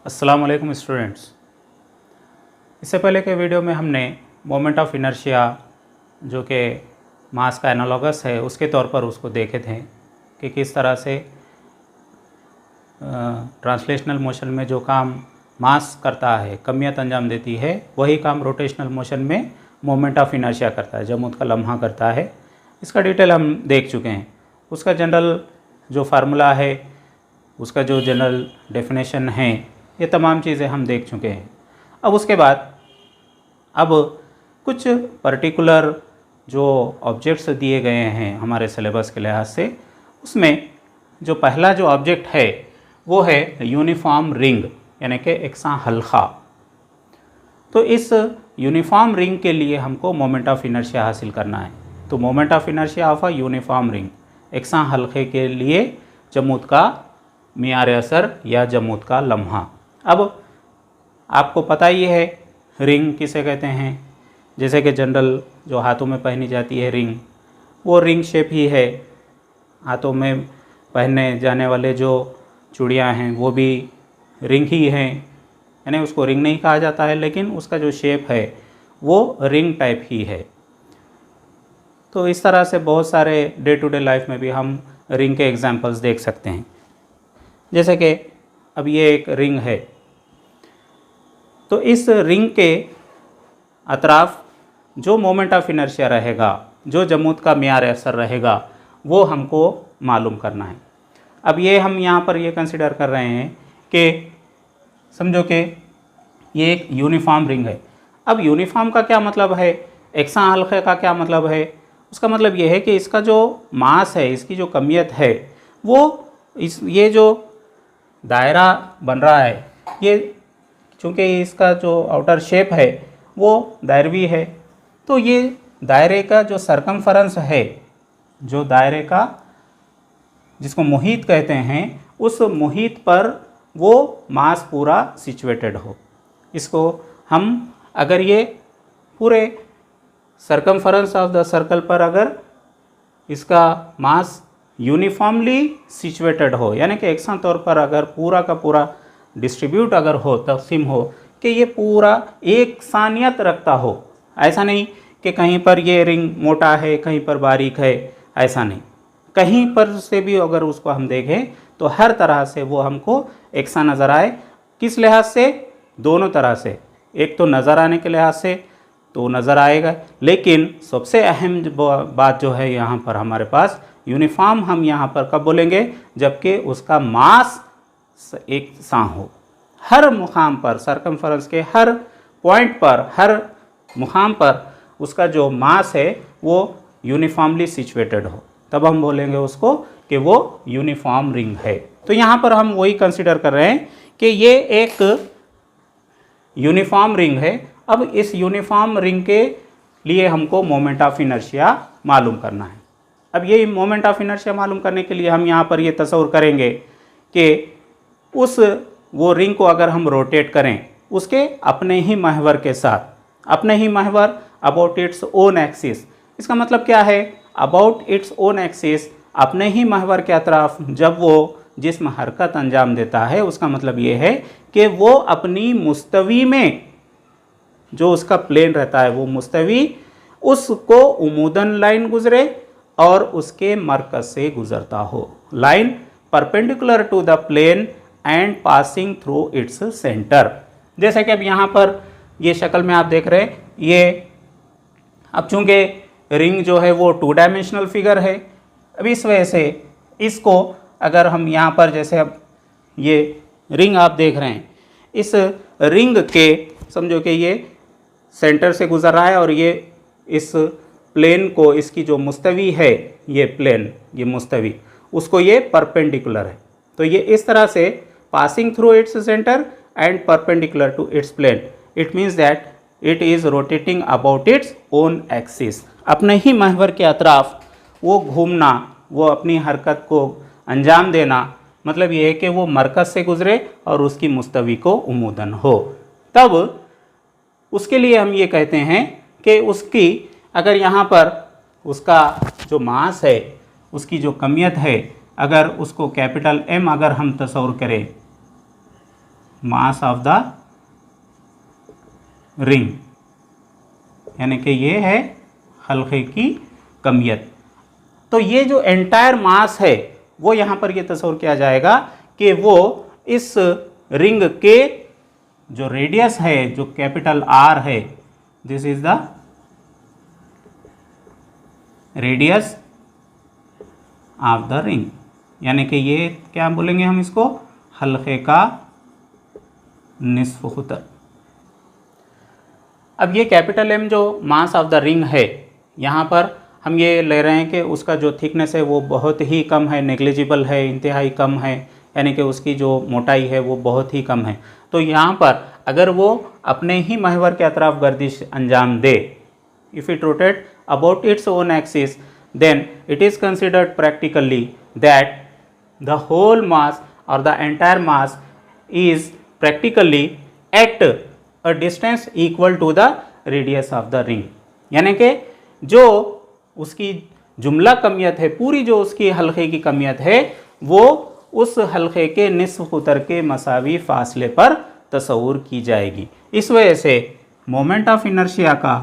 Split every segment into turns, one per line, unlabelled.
अस्सलाम वालेकुम स्टूडेंट्स। इससे पहले के वीडियो में हमने मोमेंट ऑफ इनर्शिया जो कि मास का एनालॉगस है उसके तौर पर उसको देखे थे कि किस तरह से ट्रांसलेशनल मोशन में जो काम मास करता है, कमियत अंजाम देती है, वही काम रोटेशनल मोशन में मोमेंट ऑफ इनर्शिया करता है, जमूद का लम्हा करता है। इसका डिटेल हम देख चुके हैं। उसका जनरल जो फार्मूला है, उसका जो जनरल डेफिनेशन है, ये तमाम चीज़ें हम देख चुके हैं। अब उसके बाद अब कुछ पर्टिकुलर जो ऑब्जेक्ट्स दिए गए हैं हमारे सिलेबस के लिहाज से, उसमें जो पहला जो ऑब्जेक्ट है वो है यूनिफॉर्म रिंग, यानी कि एकसा हल्का। तो इस यूनिफॉर्म रिंग के लिए हमको मोमेंट ऑफ इनर्शिया हासिल करना है। तो moment of inertia of a uniform ring, एकसा हल्के के लिए जमूद का मियार असर या जमूद का लम्हा। अब आपको पता ही है रिंग किसे कहते हैं। जैसे कि जनरल जो हाथों में पहनी जाती है रिंग, वो रिंग शेप ही है। हाथों में पहने जाने वाले जो चूड़ियाँ हैं वो भी रिंग ही हैं, यानी उसको रिंग नहीं कहा जाता है, लेकिन उसका जो शेप है वो रिंग टाइप ही है। तो इस तरह से बहुत सारे डे टू डे लाइफ में भी हम रिंग के एग्जांपल्स देख सकते हैं। जैसे कि अब ये एक रिंग है, तो इस रिंग के अतराफ जो मोमेंट ऑफ इनर्शिया रहेगा, जो जमूद का मियार असर रहेगा, वो हमको मालूम करना है। अब ये हम यहाँ पर ये कंसिडर कर रहे हैं कि समझो कि ये एक यूनिफॉर्म रिंग है। अब यूनिफॉर्म का क्या मतलब है, एकसा हल्के का क्या मतलब है? उसका मतलब ये है कि इसका जो मास है, इसकी जो कमियत है, वो ये जो दायरा बन रहा है, ये चूँकि इसका जो आउटर शेप है वो दायरवी है, तो ये दायरे का जो सरकमफरेंस है, जो दायरे का जिसको मुहीत कहते हैं, उस मुहीत पर वो मास पूरा सिचुएटेड हो। इसको हम अगर ये पूरे सरकमफरेंस ऑफ द सर्कल पर अगर इसका मास यूनिफॉर्मली सिचुएटेड हो, यानी कि एक साथ तौर पर अगर पूरा का पूरा डिस्ट्रीब्यूट अगर हो, तकसीम हो, कि ये पूरा एक सानियत रखता हो। ऐसा नहीं कि कहीं पर ये रिंग मोटा है, कहीं पर बारीक है, ऐसा नहीं। कहीं पर से भी अगर उसको हम देखें तो हर तरह से वो हमको एक सा नज़र आए। किस लिहाज से? दोनों तरह से। एक तो नज़र आने के लिहाज से तो नज़र आएगा, लेकिन सबसे अहम बात जो है यहाँ पर हमारे पास यूनिफॉर्म, हम यहाँ पर कब बोलेंगे? जबकि उसका मास एक सा हो। हर मुकाम पर, सरकमफरेंस के हर पॉइंट पर, हर मुकाम पर उसका जो मास है वो यूनिफॉर्मली सिचुएटेड हो, तब हम बोलेंगे उसको कि वो यूनिफॉर्म रिंग है। तो यहाँ पर हम वही कंसिडर कर रहे हैं कि ये एक यूनिफॉर्म रिंग है। अब इस यूनिफॉर्म रिंग के लिए हमको मोमेंट ऑफ इनर्शिया मालूम करना है। अब ये मोमेंट ऑफ इनर्शिया मालूम करने के लिए हम यहाँ पर ये तस्वर करेंगे कि वो रिंग को अगर हम रोटेट करें उसके अपने ही महवर के साथ, अपने ही महवर, अबाउट इट्स ओन एक्सिस। इसका मतलब क्या है? अबाउट इट्स ओन एक्सिस, अपने ही महवर के अतराफ जब वो जिस्म हरकत अंजाम देता है, उसका मतलब ये है कि वो अपनी मुस्तवी में, जो उसका प्लेन रहता है वो मुस्तवी, उसको उमूदन लाइन गुजरे और उसके मरकज से गुजरता हो। Line perpendicular to the plane and passing through its centre. जैसे कि अब यहाँ पर ये शक्ल में आप देख रहे हैं, ये अब चूँकि रिंग जो है वो 2 डायमेंशनल फिगर है, अब इस वजह से इसको अगर हम यहाँ पर, जैसे अब ये रिंग आप देख रहे हैं, इस रिंग के समझो कि ये सेंटर से गुजर रहा है और ये इस प्लेन को, इसकी जो मुस्तवी है, ये प्लेन, ये मुस्तवी, उसको ये परपेंडिकुलर है। तो ये इस तरह से passing through its centre and perpendicular to its plane, it means that it is rotating about its own axis. अपने ही महवर के अतराफ वो घूमना, वो अपनी हरकत को अंजाम देना, मतलब ये है कि वो मरकज से गुजरे और उसकी मुस्तवी को उमूदन हो। तब उसके लिए हम ये कहते हैं कि उसकी अगर यहाँ पर उसका जो मास है, उसकी जो कमियत है, अगर उसको कैपिटल M अगर हम तस्वर करें, मास ऑफ द रिंग, यानी कि ये है हल्के की कमियत। तो ये जो एंटायर मास है वो यहाँ पर ये तस्वर किया जाएगा कि वो इस रिंग के जो रेडियस है, जो कैपिटल आर है, this is the radius of the ring, यानी कि ये क्या बोलेंगे हम इसको, हल्के का निस्फ कुतर। अब ये कैपिटल एम जो मास ऑफ द रिंग है, यहाँ पर हम ये ले रहे हैं कि उसका जो थिकनेस है वो बहुत ही कम है, नेग्लिजिबल है, इंतहाई कम है, यानी कि उसकी जो मोटाई है वो बहुत ही कम है। तो यहाँ पर अगर वो अपने ही महवर के अतराफ गर्दिश अंजाम दे, if it rotate about its own axis, then it is considered practically that the whole mass or the entire mass is practically at a distance equal to the radius of the ring, यानी कि जो उसकी जुमला कमियत है, पूरी जो उसकी हल्के की कमियत है, वो उस हल्के के निस्फ कुतर के मसावी फासले पर तस्वूर की जाएगी। इस वजह से मोमेंट ऑफ इनर्शिया का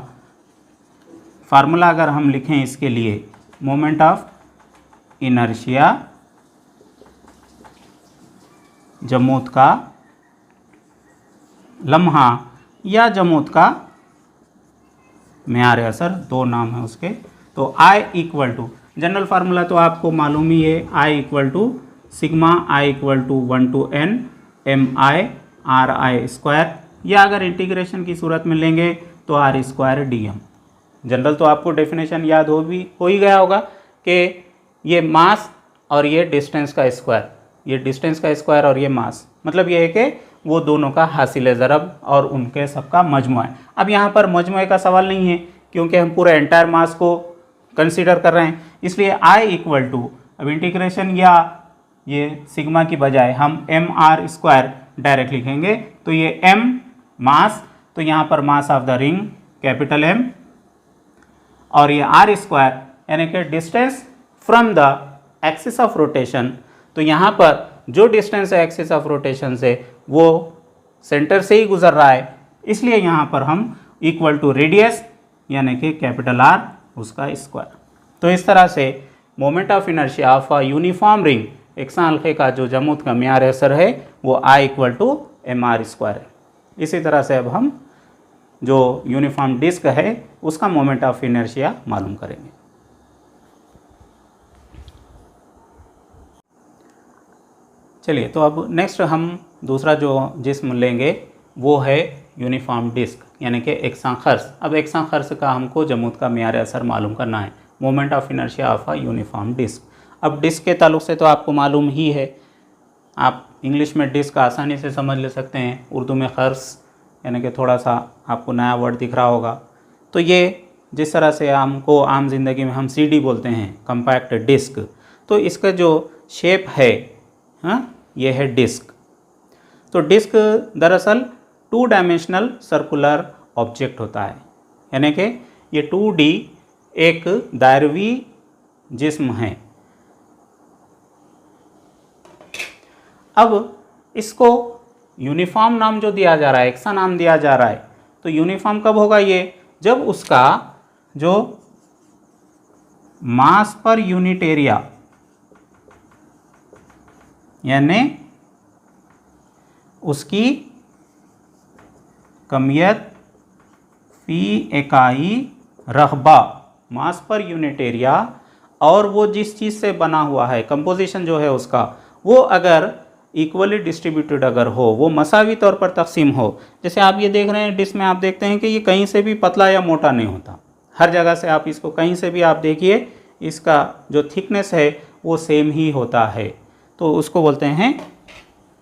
फार्मूला अगर हम लिखें इसके लिए, मोमेंट ऑफ इनर्शिया जमूत का लम्हा या जमूत का मेयार असर, दो नाम है उसके। तो I equal to, general formula तो आपको मालूम ही है, I equal to sigma I equal to 1 to n mi ri square, या अगर इंटीग्रेशन की सूरत में लेंगे तो r स्क्वायर dm। जनरल तो आपको डेफिनेशन याद हो ही गया होगा कि ये मास और ये डिस्टेंस का स्क्वायर, ये डिस्टेंस का स्क्वायर और ये मास, मतलब ये है कि वो दोनों का हासिल ज़रब और उनके सबका मजमू है। अब यहाँ पर मजमू का सवाल नहीं है क्योंकि हम पूरे एंटायर मास को कंसीडर कर रहे हैं, इसलिए I इक्वल टू, अब इंटीग्रेशन या ये सिग्मा की बजाय हम एम आर स्क्वायर डायरेक्ट लिखेंगे, तो ये m मास, तो यहाँ पर mass of the ring capital M, और ये r स्क्वायर यानी कि distance from the axis of rotation. तो यहाँ पर जो डिस्टेंस है एक्सिस ऑफ रोटेशन से वो सेंटर से ही गुजर रहा है, इसलिए यहाँ पर हम इक्वल टू रेडियस यानी कि कैपिटल R उसका स्क्वायर। तो इस तरह से moment of inertia of a uniform ring, एकसा हल्के का जो जमूत का मेयार असर है वो I equal to mr square है। इसी तरह से अब हम जो यूनिफॉर्म डिस्क है उसका मोमेंट ऑफ इनर्शिया मालूम करेंगे। चलिए, तो अब नेक्स्ट हम दूसरा जो जिस्म लेंगे वो है यूनिफॉर्म डिस्क यानी कि एकसा खर्स। अब एकसा खर्स का हमको जमूत का मेयार असर मालूम करना है, moment of inertia of a uniform disc. अब डिस्क के ताल्लुक से तो आपको मालूम ही है, आप इंग्लिश में डिस्क आसानी से समझ ले सकते हैं, उर्दू में खर्स यानी कि थोड़ा सा आपको नया वर्ड दिख रहा होगा। तो ये जिस तरह से हमको आम जिंदगी में हम CD बोलते हैं, कम्पैक्ट डिस्क, तो इसका जो शेप है, हाँ, ये है डिस्क। तो डिस्क दरअसल 2 डायमेंशनल सर्कुलर ऑब्जेक्ट होता है, यानी कि ये 2D एक दायरवी जिस्म है। अब इसको यूनिफॉर्म नाम जो दिया जा रहा है, एकसा नाम दिया जा रहा है, तो यूनिफॉर्म कब होगा ये, जब उसका जो मास पर यूनिट एरिया यानी उसकी कमियत फी इकाई रकबा, मास पर यूनिट एरिया, और वो जिस चीज़ से बना हुआ है, कंपोजिशन जो है उसका, वो अगर इक्वली डिस्ट्रीब्यूटेड अगर हो, वो मसावी तौर पर तकसीम हो। जैसे आप ये देख रहे हैं डिस्क में, आप देखते हैं कि ये कहीं से भी पतला या मोटा नहीं होता, हर जगह से आप इसको कहीं से भी आप देखिए, इसका जो थिकनेस है वो सेम ही होता है। तो उसको बोलते हैं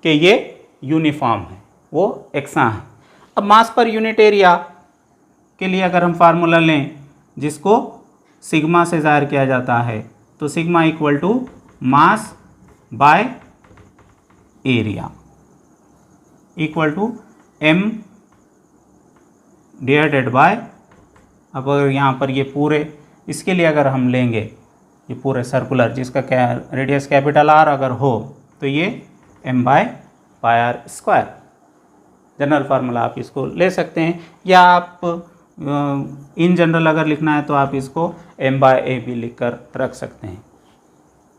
कि ये यूनिफॉर्म है, वो एकसा है। अब मास पर यूनिट एरिया के लिए अगर हम फार्मूला लें जिसको सिग्मा से ज़ाहिर किया जाता है, तो sigma equal to mass by area equal to m divided by, अब अगर यहाँ पर ये पूरे, इसके लिए अगर हम लेंगे ये पूरे सर्कुलर जिसका रेडियस कैपिटल R अगर हो, तो ये m by pi R square. General formula आप इसको ले सकते हैं, या आप इन जनरल अगर लिखना है तो आप इसको m/a भी लिख कर रख सकते हैं।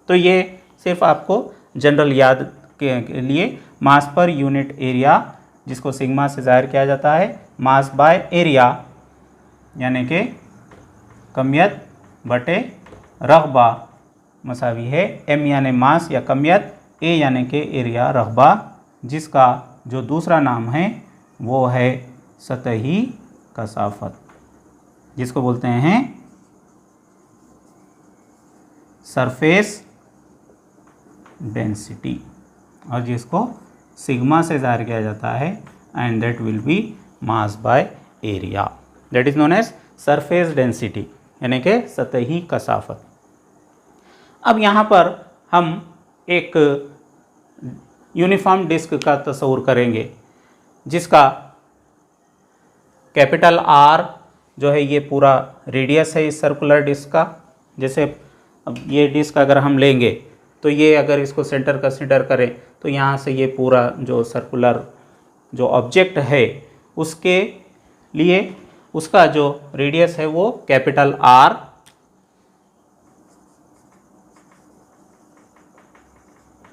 तो ये सिर्फ आपको जनरल याद के लिए मास पर यूनिट एरिया, जिसको सिग्मा से जाहिर किया जाता है, मास बाय एरिया यानी कि कमियत बटे रकबा मसावी है m यानी मास या कमियत, a यानी कि एरिया रकबा, जिसका जो दूसरा नाम है वो है सतही कसाफत, जिसको बोलते हैं सरफेस डेंसिटी, और जिसको सिग्मा से जाहिर किया जाता है, and that will be mass by area, that is known as surface density यानी कि सतही कसाफत। अब यहाँ पर हम एक यूनिफॉर्म डिस्क का तस्वुर करेंगे, जिसका कैपिटल R जो है ये पूरा रेडियस है इस सर्कुलर डिस्क का। जैसे अब ये डिस्क अगर हम लेंगे तो ये अगर इसको सेंटर कंसीडर करें तो यहाँ से ये पूरा जो सर्कुलर जो ऑब्जेक्ट है उसके लिए उसका जो रेडियस है वो capital R,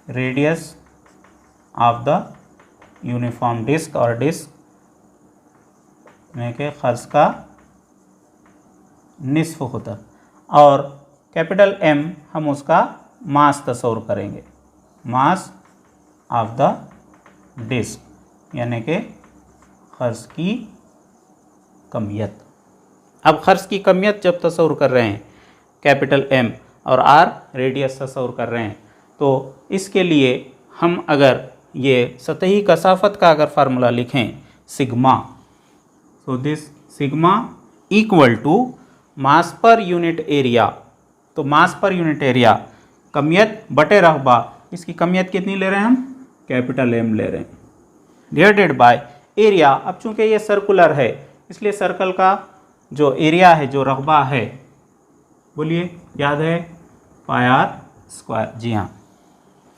radius of the uniform disc और डिस्क में के खर्च का निस्फ होता, और कैपिटल M हम उसका मास तस्वुर करेंगे, मास ऑफ द डिस्क यानी कि खर्च की कमियत। अब खर्च की कमियत जब तस्वुर कर रहे हैं, कैपिटल M और R रेडियस तस्वुर कर रहे हैं, तो इसके लिए हम अगर ये सतही कसाफत का अगर फार्मूला लिखें sigma, so this sigma equal to mass per unit area, तो मास पर यूनिट एरिया कमियत बटे रकबा, इसकी कमियत कितनी ले रहे हैं हम, कैपिटल M ले रहे हैं, डिवाइडेड बाय एरिया। अब चूंकि ये सर्कुलर है इसलिए सर्कल का जो एरिया है, जो रकबा है, बोलिए याद है, पाई r स्क्वायर, जी हाँ।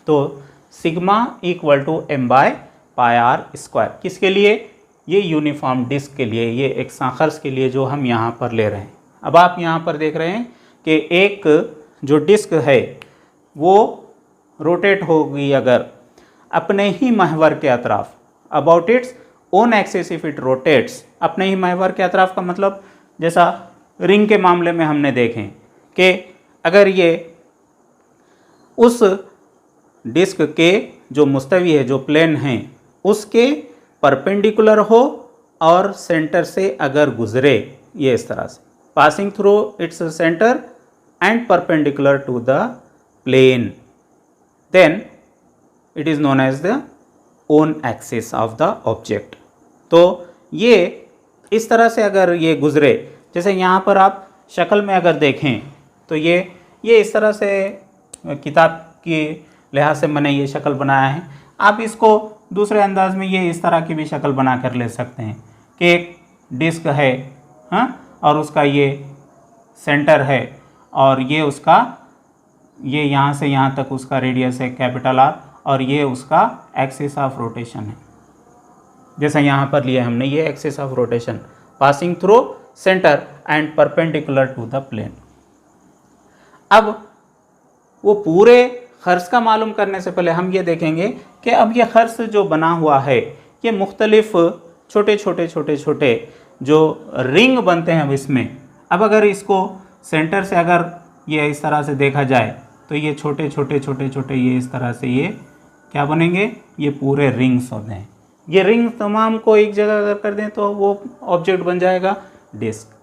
तो sigma equal to m by pi r square, किसके लिए, ये यूनिफॉर्म डिस्क के लिए, ये एक खर्च के लिए जो हम यहाँ पर ले रहे हैं। अब आप यहाँ पर देख रहे हैं कि एक जो डिस्क है वो रोटेट होगी अगर अपने ही महवर के अतराफ, about its own axis if it rotates, अपने ही महवर के अतराफ का मतलब जैसा रिंग के मामले में हमने देखें कि अगर ये उस डिस्क के जो मुस्तवी है, जो प्लेन हैं, उसके परपेंडिकुलर हो और सेंटर से अगर गुजरे, ये इस तरह से passing through its centre and perpendicular to the plane, then it is known as the own axis of the object. तो ये इस तरह से अगर ये गुजरे, जैसे यहाँ पर आप शक्ल में अगर देखें तो ये इस तरह से किताब की लिहाज से मैंने ये शक्ल बनाया है। आप इसको दूसरे अंदाज में ये इस तरह की भी शक्ल बना कर ले सकते हैं कि एक डिस्क है, हाँ, और उसका ये सेंटर है और ये उसका, ये यहाँ से यहाँ तक उसका रेडियस है कैपिटल R, और ये उसका एक्सिस ऑफ रोटेशन है। जैसा यहाँ पर लिया हमने, ये axis of rotation passing through centre and perpendicular to the plane. अब वो पूरे खर्च का मालूम करने से पहले हम ये देखेंगे कि अब ये खर्च जो बना हुआ है ये मुख्तलिफ छोटे छोटे जो रिंग बनते हैं इसमें। अब अगर इसको सेंटर से अगर ये इस तरह से देखा जाए तो ये छोटे छोटे ये इस तरह से ये क्या बनेंगे, ये पूरे रिंग्स होते हैं। ये रिंग तमाम को एक जगह अगर कर दें तो वो ऑब्जेक्ट बन जाएगा डिस्क।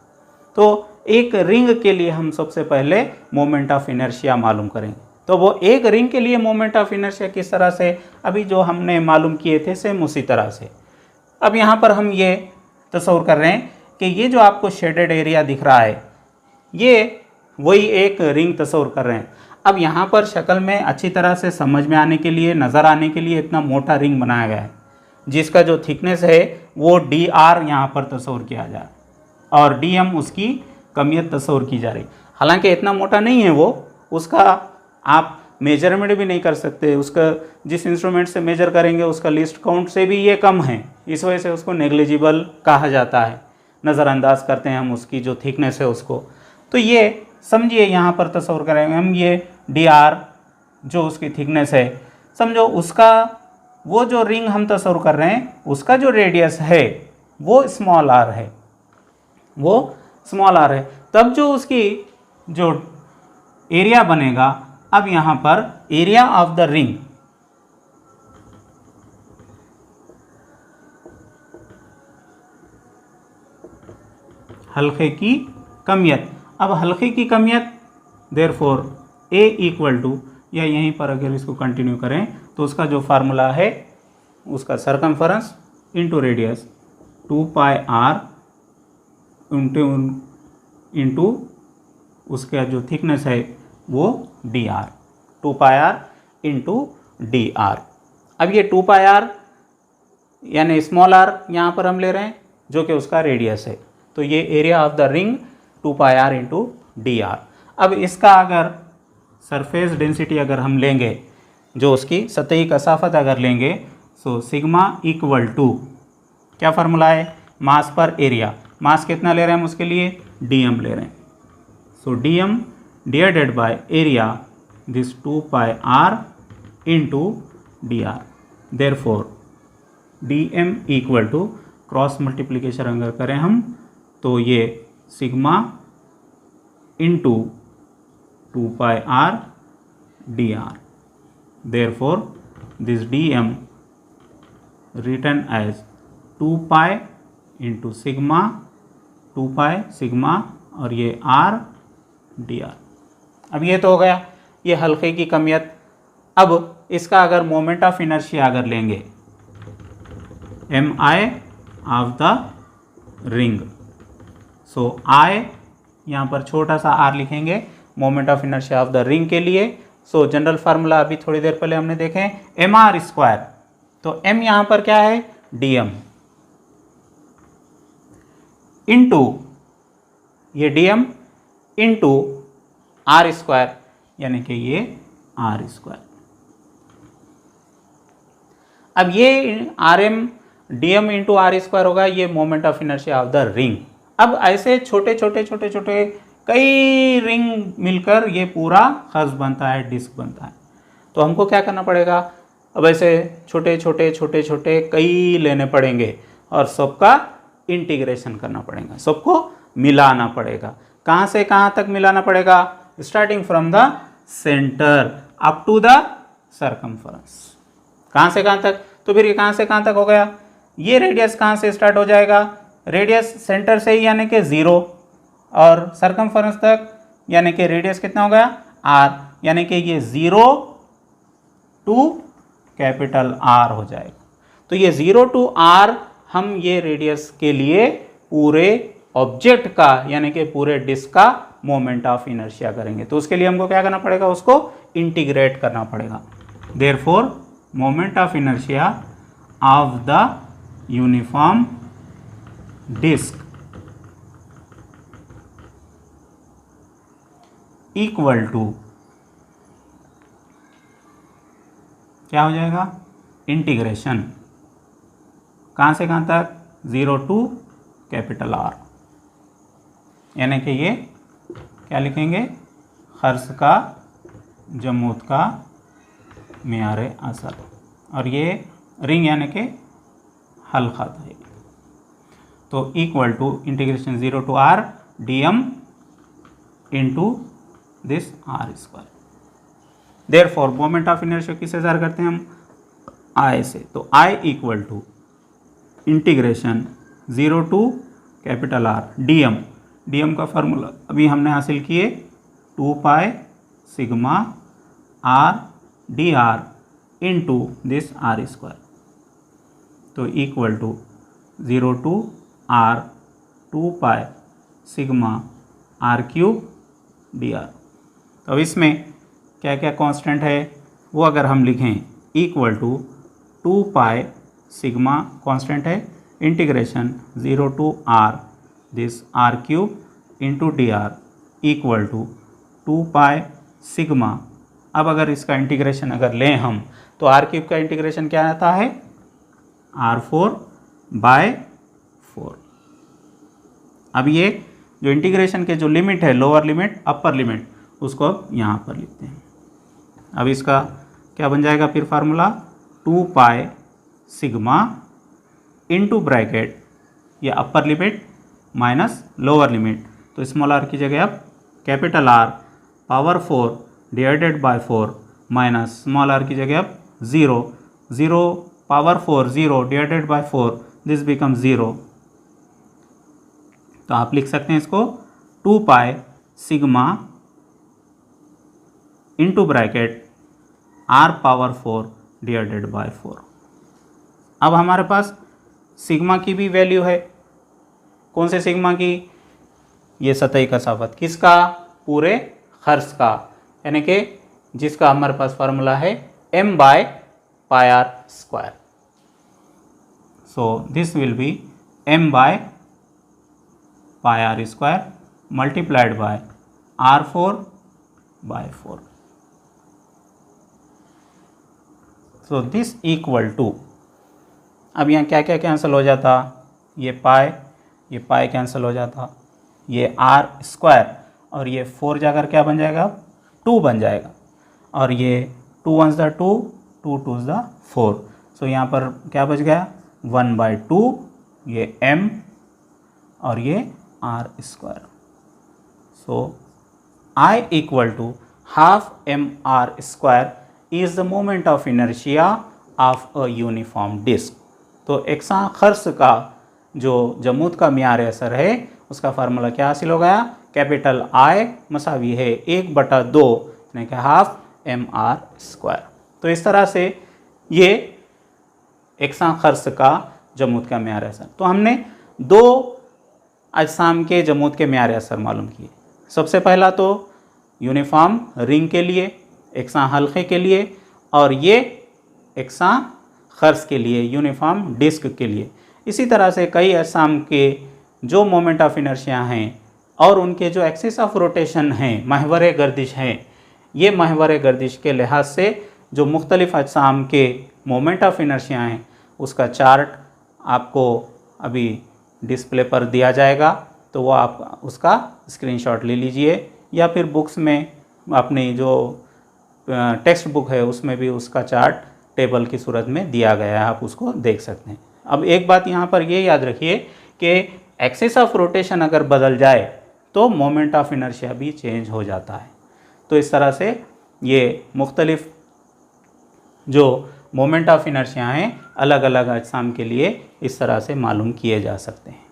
तो एक रिंग के लिए हम सबसे पहले मोमेंट ऑफ इनर्शिया मालूम करेंगे। तो वो एक रिंग के लिए मोमेंट ऑफ इनर्शिया किस तरह से, अभी जो हमने मालूम किए थे सेम उसी तरह से। अब यहाँ पर हम ये तस्वीर कर रहे हैं कि ये जो आपको शेडेड एरिया दिख रहा है ये वही एक रिंग तस्वीर कर रहे हैं। अब यहाँ पर शक्ल में अच्छी तरह से समझ में आने के लिए, नज़र आने के लिए इतना मोटा रिंग बनाया गया है जिसका जो थिकनेस है वो dr यहाँ पर तस्वीर किया जा रहा है और dm उसकी कमियत तस्वीर की जा रही। हालांकि इतना मोटा नहीं है वो, उसका आप मेजरमेंट भी नहीं कर सकते, उसका जिस इंस्ट्रूमेंट से मेजर करेंगे उसका लिस्ट काउंट से भी ये कम है, इस वजह से उसको नेग्लिजिबल कहा जाता है, नज़रअंदाज करते हैं हम उसकी जो थिकनेस है उसको। तो ये समझिए यहाँ पर तस्वर करेंगे हम, ये dr जो उसकी थिकनेस है, समझो उसका वो जो रिंग हम तस्वर कर रहे हैं उसका जो रेडियस है वो स्मॉल r है, वो स्मॉल r है। तब जो उसकी जो एरिया बनेगा, अब यहाँ पर एरिया ऑफ द रिंग, हल्के की कमियत, अब हल्के की कमियत देयरफॉर A इक्वल टू, या यहीं पर अगर इसको कंटिन्यू करें तो उसका जो फार्मूला है उसका circumference into radius 2 pi r into उसका जो थिकनेस है वो dr, 2 pi r into dr। अब ये 2 पाई r यानी स्मॉल r यहाँ पर हम ले रहे हैं जो कि उसका रेडियस है, तो ये area of the ring 2 pi r into dr। अब इसका अगर सरफेस डेंसिटी अगर हम लेंगे, जो उसकी सतही कसाफत अगर लेंगे, सो सिग्मा इक्वल टू क्या फार्मूला है, मास पर एरिया, मास कितना ले रहे हैं हम उसके लिए, dm ले रहे हैं, so dm divided by area this 2 pi r into dr। Therefore dm equal to cross multiplication अगर करें हम तो ये sigma into 2 pi r dr। Therefore this dm written as 2 pi into sigma, 2 pi sigma और ये r dr। अब ये तो हो गया ये हल्के की कमियत। अब इसका अगर मोमेंट ऑफ इनर्शिया अगर लेंगे, mi of the ring, so I यहाँ पर छोटा सा r लिखेंगे moment of inertia of the ring के लिए। सो जनरल फार्मूला अभी थोड़ी देर पहले हमने देखे mr स्क्वायर, तो m यहाँ पर क्या है dm इंटू ये dm इंटू r स्क्वायर, यानी कि ये r स्क्वायर। अब ये rm dm into r square होगा, ये moment of inertia of the ring. अब ऐसे छोटे छोटे छोटे छोटे कई रिंग मिलकर ये पूरा खज़ बनता है, डिस्क बनता है। तो हमको क्या करना पड़ेगा, अब ऐसे छोटे छोटे छोटे छोटे कई लेने पड़ेंगे और सबका इंटीग्रेशन करना पड़ेगा, सबको मिलाना पड़ेगा। कहाँ से कहाँ तक मिलाना पड़ेगा, starting from the centre up to the circumference. कहाँ से कहाँ तक, तो फिर ये कहाँ से कहाँ तक हो गया, ये रेडियस कहाँ से स्टार्ट हो जाएगा, रेडियस सेंटर से ही यानी कि 0 और सरकमफरेंस तक यानी कि रेडियस कितना हो गया r, यानी कि ये 0 टू कैपिटल R हो जाएगा। तो ये 0 टू r हम ये रेडियस के लिए पूरे ऑब्जेक्ट का यानी कि पूरे डिस्क का मोमेंट ऑफ इनर्शिया करेंगे। तो उसके लिए हमको क्या करना पड़ेगा, उसको इंटीग्रेट करना पड़ेगा। Therefore moment of inertia of the uniform disc equal to क्या हो जाएगा, इंटीग्रेशन कहाँ से कहाँ तक, 0 टू कैपिटल R, यानी कि ये क्या लिखेंगे, खर्च का जमूत का मियार असर, और ये रिंग यानी कि हल्का था। तो equal to integration 0 to R dm into this R square. Therefore moment of inertia किससे ज़ाहिर करते हैं हम, I से, तो I equal to integration 0 to capital R dm का फार्मूला अभी हमने हासिल किए 2 pi sigma R dr into this R square, तो equal to 0 to R 2 pi sigma R cube dr। तो अब इसमें क्या क्या कांस्टेंट है वो अगर हम लिखें, equal to 2 pi sigma constant है, integration 0 to R this R cube into dr equal to 2 pi sigma अब अगर इसका इंटीग्रेशन अगर लें हम तो r³ का इंटीग्रेशन क्या आता है, r4/4। अब ये जो इंटीग्रेशन के जो लिमिट है, लोअर लिमिट अपर लिमिट, उसको अब यहाँ पर लिखते हैं। अब इसका क्या बन जाएगा फिर formula, 2 pi sigma into bracket ये upper limit minus lower limit, तो स्मॉल r की जगह अब capital R power 4 divided by 4 minus small r की जगह अब 0, 0 power 4 0 divided by 4, this become 0। तो आप लिख सकते हैं इसको 2 pi sigma into bracket r power 4 divided by 4। अब हमारे पास सिग्मा की भी वैल्यू है, कौन से सिग्मा की, ये सतही कसावत किसका, पूरे खर्च का, यानी कि जिसका हमारे पास फार्मूला है m/πr²। So this will be m/πr² multiplied by r4/4। So this equal to, अब यहाँ क्या क्या कैंसिल हो जाता, ये पाई कैंसिल हो जाता, ये r² और ये 4 जाकर क्या बन जाएगा, 2 बन जाएगा, और ये 2 1s 2, 2 2s 4। सो यहाँ पर क्या बच गया, 1/2 ये m और ये r²। So I equal to half mr² is the moment of inertia of a uniform disc. तो एकसा खर्च का जो जमूद का मियार असर है उसका फार्मूला क्या हासिल हो गया, कैपिटल I मसावी है 1/2 यानी कि हाफ mr²। तो इस तरह से ये एकसा खर्च का जमूद का मियार असर। तो हमने 2 अजसाम के जमूद के मियार असर मालूम किए। सबसे पहला तो यूनिफॉर्म रिंग के लिए, एकसा हल्के के लिए, और ये एकसा खर्च के लिए, यूनिफॉर्म डिस्क के लिए। इसी तरह से कई अजसाम के जो मोमेंट ऑफ इनर्शिया हैं और उनके जो एक्सिस ऑफ रोटेशन हैं, महवर गर्दिश हैं, ये महवर गर्दिश के लिहाज से जो मुख्तलिफ अजसाम के मोमेंट ऑफ इनर्शिया हैं उसका चार्ट आपको अभी डिस्प्ले पर दिया जाएगा, तो वो आप उसका स्क्रीनशॉट ले लीजिए, या फिर बुक्स में अपनी जो टेक्स्ट बुक है उसमें भी उसका चार्ट टेबल की सूरत में दिया गया है, आप उसको देख सकते हैं। अब एक बात यहाँ पर ये याद रखिए कि एक्सिस ऑफ रोटेशन अगर बदल जाए तो मोमेंट ऑफ इनर्शिया भी चेंज हो जाता है। तो इस तरह से ये मुख्तलिफ जो मोमेंट ऑफ इनर्शिया हैं अलग अलग अजसाम के लिए इस तरह से मालूम किए जा सकते हैं।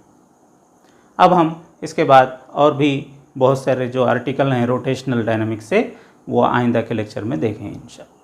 अब हम इसके बाद और भी बहुत सारे जो आर्टिकल हैं रोटेशनल डायनामिक्स से, वो आइंदा के लेक्चर में देखें इंशाअल्लाह।